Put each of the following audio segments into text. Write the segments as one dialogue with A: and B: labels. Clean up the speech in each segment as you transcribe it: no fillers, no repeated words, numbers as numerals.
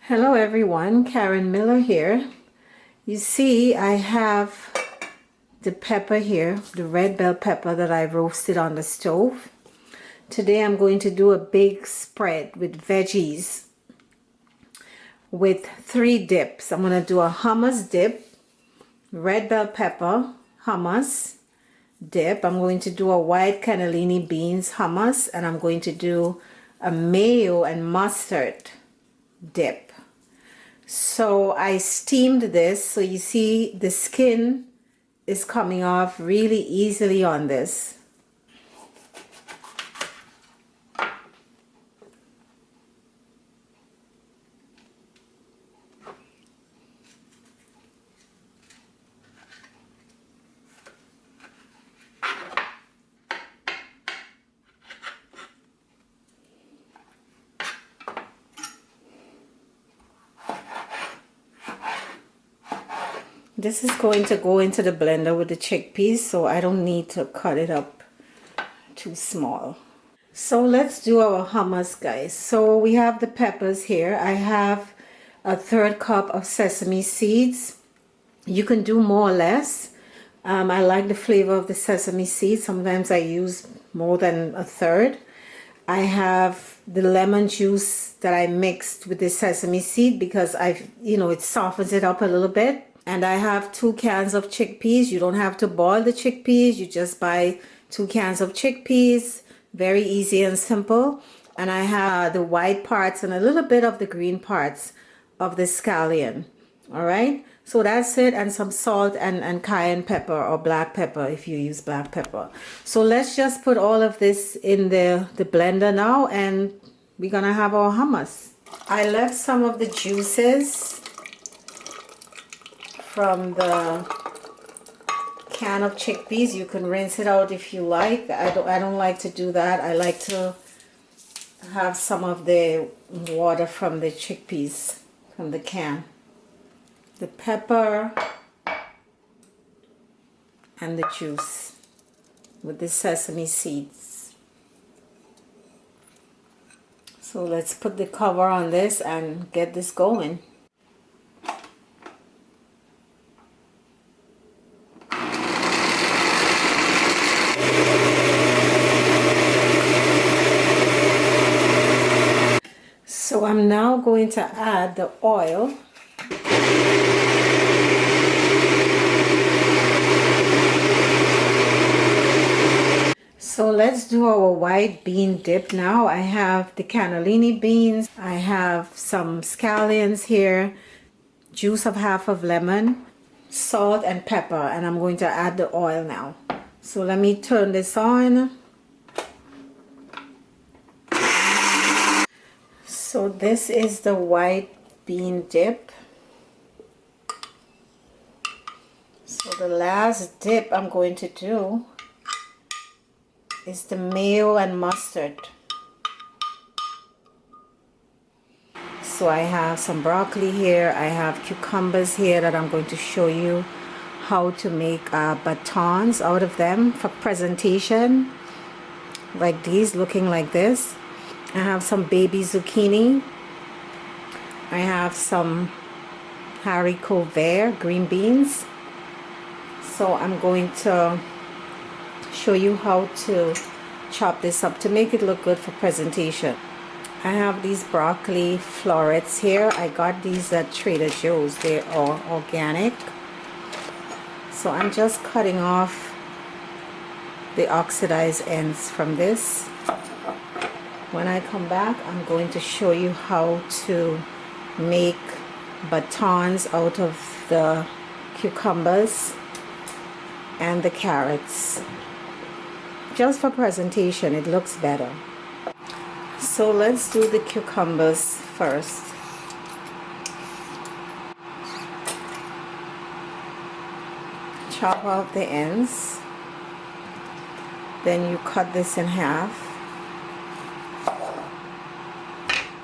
A: Hello everyone, Karen Miller here. You see I have the pepper here, the red bell pepper that I roasted on the stove. Today I'm going to do a big spread with veggies with 3 dips. I'm going to do a hummus dip, red bell pepper hummus dip. I'm going to do a white cannellini beans hummus, and I'm going to do a mayo and mustard dip. So I steamed this, so you see the skin is coming off really easily on this. This is going to go into the blender with the chickpeas, so I don't need to cut it up too small. So let's do our hummus, guys. So we have the peppers here. I have a 1/3 cup of sesame seeds. You can do more or less. I like the flavor of the sesame seeds. Sometimes I use more than a 1/3. I have the lemon juice that I mixed with the sesame seed because it softens it up a little bit. And I have 2 cans of chickpeas. You don't have to boil the chickpeas. You just buy 2 cans of chickpeas. Very easy and simple. And I have the white parts and a little bit of the green parts of the scallion. All right. So that's it. And some salt and cayenne pepper or black pepper if you use black pepper. So let's just put all of this in the blender now, and we're going to have our hummus. I left some of the juices from the can of chickpeas. You can rinse it out if you like. I don't like to do that. I like to have some of the water from the chickpeas from the can. The pepper and the juice with the sesame seeds. So let's put the cover on this and get this going. So I'm now going to add the oil. So let's do our white bean dip now. I have the cannellini beans. I have some scallions here, juice of half of lemon, salt and pepper, and I'm going to add the oil now. So let me turn this on. So this is the white bean dip. So the last dip I'm going to do is the mayo and mustard. So I have some broccoli here. I have cucumbers here that I'm going to show you how to make batons out of them for presentation, like these, looking like this. I have some baby zucchini. I have some haricot vert, green beans. So I'm going to show you how to chop this up to make it look good for presentation. I have these broccoli florets here. I got these at Trader Joe's. They are organic. So I'm just cutting off the oxidized ends from this. When I come back, I'm going to show you how to make batons out of the cucumbers and the carrots. Just for presentation, it looks better. So let's do the cucumbers first. Chop off the ends. Then you cut this in half.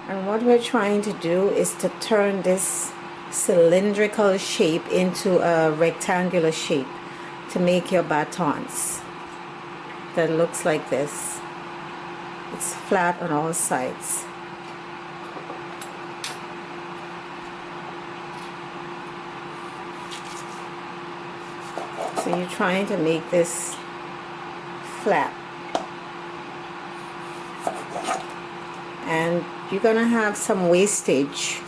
A: And what we're trying to do is to turn this cylindrical shape into a rectangular shape to make your batons that looks like this. It's flat on all sides. So you're trying to make this flat, and you're gonna have some wastage.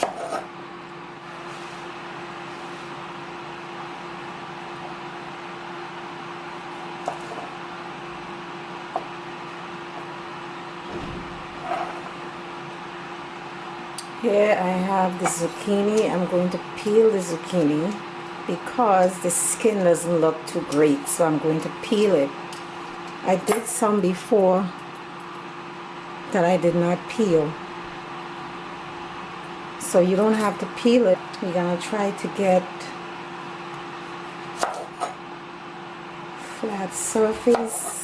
A: Here I have the zucchini. I'm going to peel the zucchini because the skin doesn't look too great, so I'm going to peel it. I did some before that I did not peel, so you don't have to peel it. You're gonna try to get flat surface.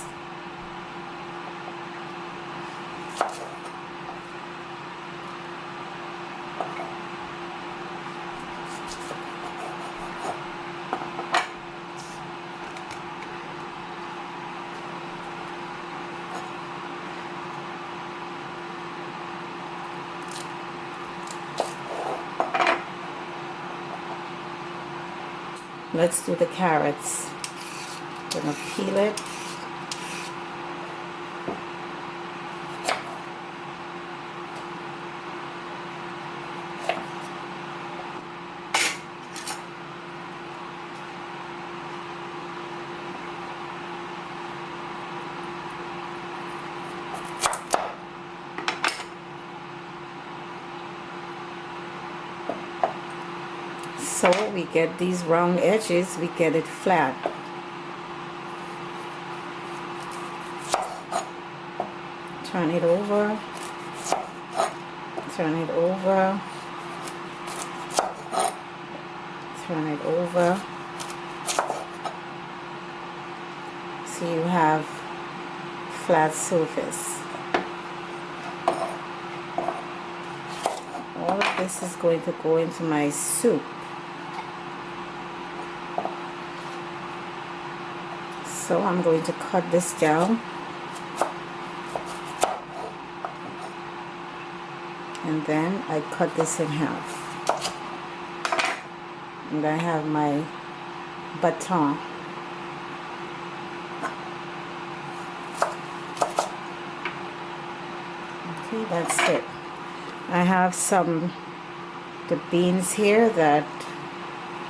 A: Let's do the carrots. I'm gonna peel it. So we get these round edges, we get it flat. Turn it over, turn it over, turn it over. So you have flat surface. All of this is going to go into my soup. So I'm going to cut this down, and then I cut this in half, and I have my baton. Okay, that's it. I have the beans here that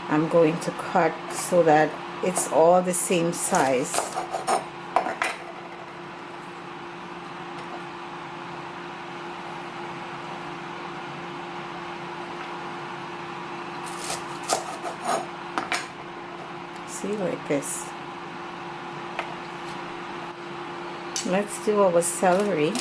A: I'm going to cut so that it's all the same size. See, like this. Let's do our celery.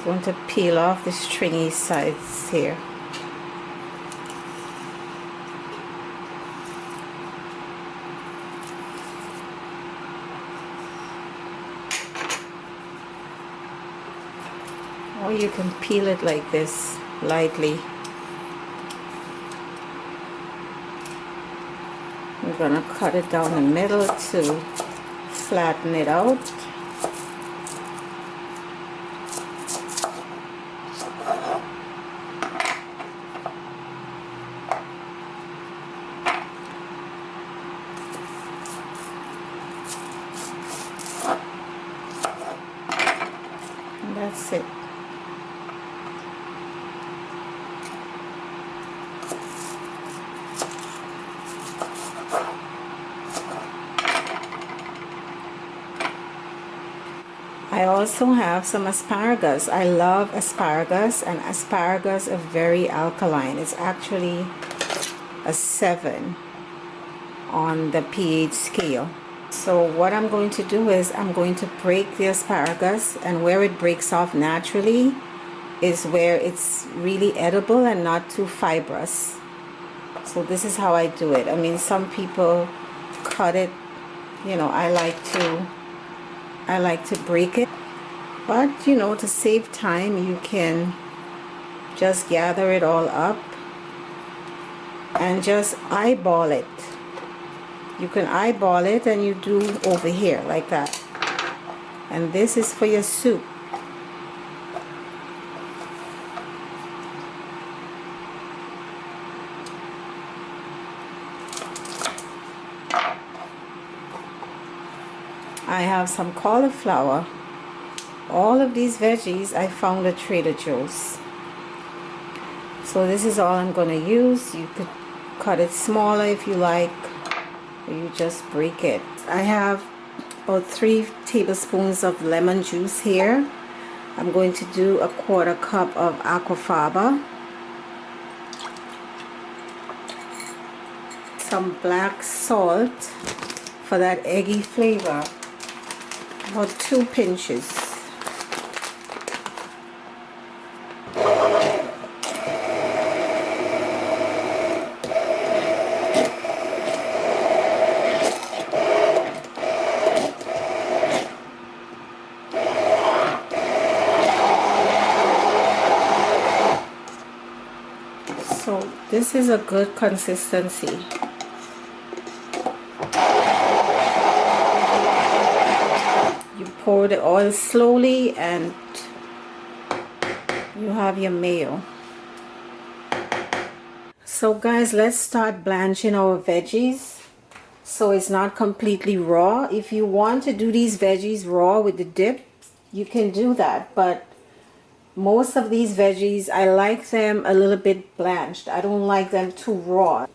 A: Going to peel off the stringy sides here. Or you can peel it like this, lightly. We're gonna cut it down the middle to flatten it out. And that's it. I also have some asparagus. I love asparagus, and asparagus are very alkaline. It's actually a 7 on the pH scale. So what I'm going to do is I'm going to break the asparagus, and where it breaks off naturally is where it's really edible and not too fibrous. So this is how I do it. I mean, some people cut it, you know, I like to break it, but you know, to save time, you can just gather it all up and just eyeball it. You can eyeball it, and you do over here like that. And this is for your soup. I have some cauliflower. All of these veggies I found at Trader Joe's. So this is all I'm going to use. You could cut it smaller if you like, or you just break it. I have about 3 tablespoons of lemon juice here. I'm going to do a 1/4 cup of aquafaba, some black salt for that eggy flavor, about 2 pinches. So this is a good consistency. You pour the oil slowly and you have your mayo. So guys, let's start blanching our veggies so it's not completely raw. If you want to do these veggies raw with the dip, you can do that, but most of these veggies, I like them a little bit blanched. I don't like them too raw.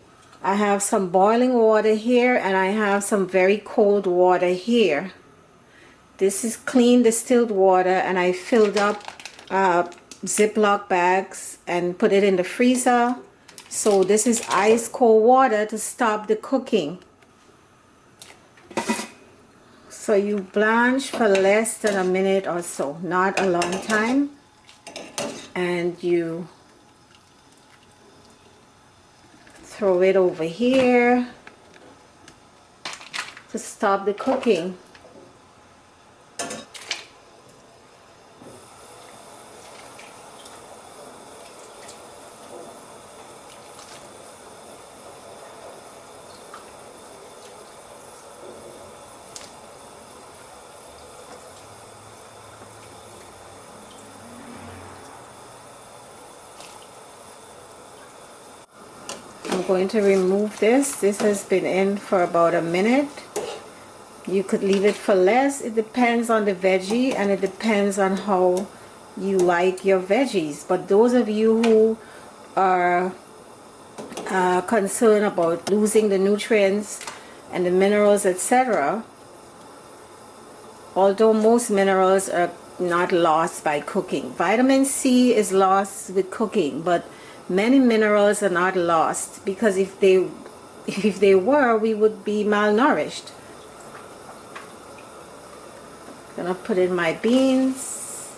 A: I have some boiling water here and I have some very cold water here. This is clean distilled water, and I filled up Ziploc bags and put it in the freezer. So this is ice cold water to stop the cooking. So you blanch for less than a minute or so, not a long time. And you throw it over here to stop the cooking. I'm going to remove this. This has been in for about a minute. You could leave it for less. It depends on the veggie and it depends on how you like your veggies. But those of you who are concerned about losing the nutrients and the minerals, etc., although most minerals are not lost by cooking. Vitamin C is lost with cooking, but many minerals are not lost, because if they were, we would be malnourished. Gonna put in my beans.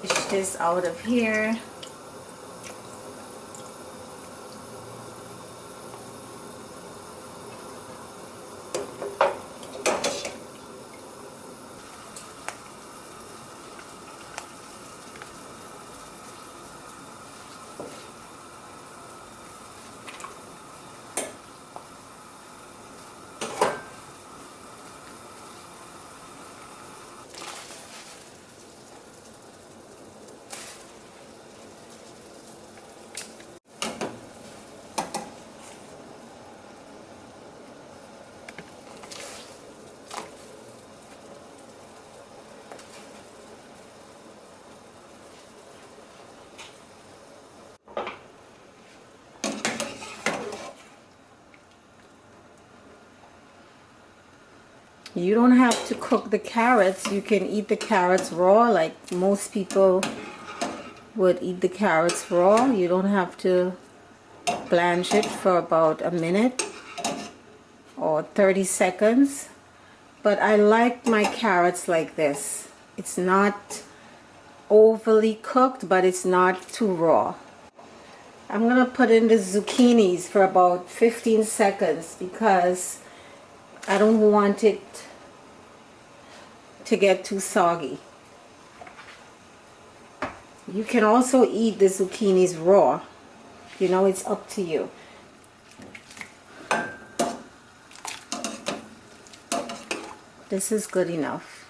A: Fish this out of here. You don't have to cook the carrots. You can eat the carrots raw, like most people would eat the carrots raw. You don't have to blanch it for about a minute or 30 seconds. But I like my carrots like this. It's not overly cooked, but it's not too raw. I'm gonna put in the zucchinis for about 15 seconds because I don't want it to get too soggy. You can also eat the zucchinis raw. You know, it's up to you. This is good enough.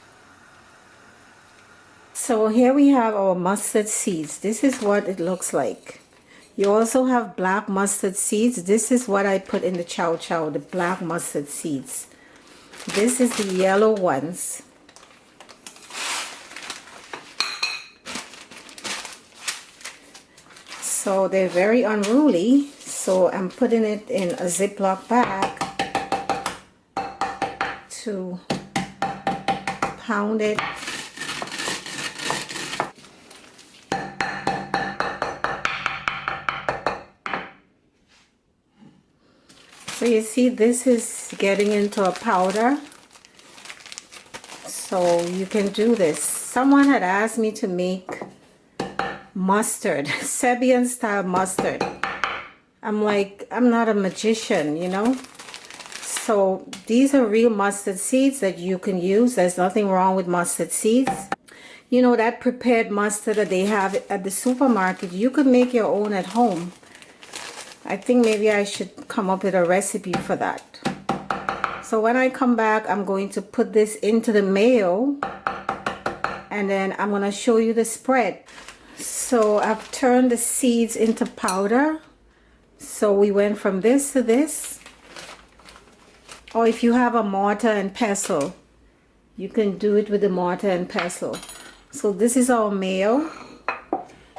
A: So here we have our mustard seeds. This is what it looks like. You also have black mustard seeds. This is what I put in the chow chow, the black mustard seeds. This is the yellow ones. So they're very unruly, so I'm putting it in a Ziploc bag to pound it. So you see, this is getting into a powder, so you can do this. Someone had asked me to make mustard, Serbian style mustard. I'm like, I'm not a magician, you know. So these are real mustard seeds that you can use. There's nothing wrong with mustard seeds. You know, that prepared mustard that they have at the supermarket, you could make your own at home. I think maybe I should come up with a recipe for that. So when I come back, I'm going to put this into the mayo, and then I'm going to show you the spread. So I've turned the seeds into powder. So we went from this to this. Or if you have a mortar and pestle, you can do it with the mortar and pestle. So this is our mayo.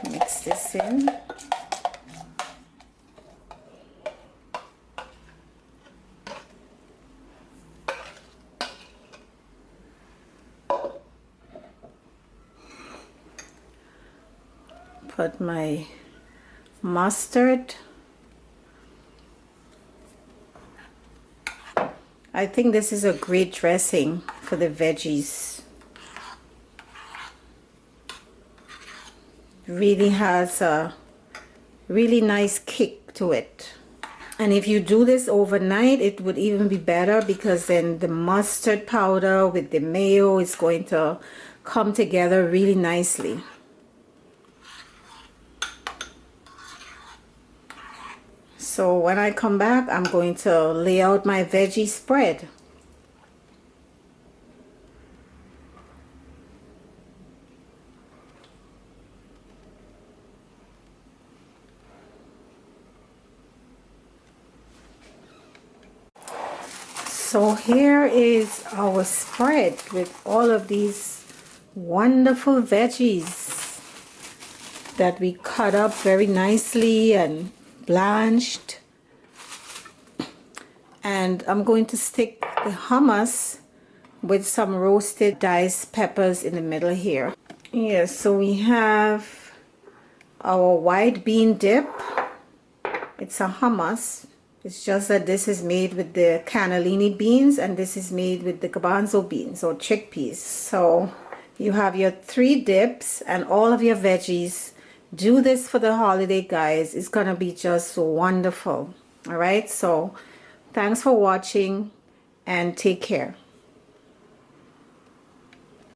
A: Mix this in. Put my mustard. I think this is a great dressing for the veggies. Really has a really nice kick to it. And if you do this overnight, it would even be better, because then the mustard powder with the mayo is going to come together really nicely. So when I come back, I'm going to lay out my veggie spread. So here is our spread with all of these wonderful veggies that we cut up very nicely and blanched. And I'm going to stick the hummus with some roasted diced peppers in the middle here. Yes, so we have our white bean dip. It's a hummus. It's just that this is made with the cannellini beans and this is made with the garbanzo beans or chickpeas. So you have your 3 dips and all of your veggies. Do this for the holiday, guys. It's gonna be just wonderful. All right, so thanks for watching and take care.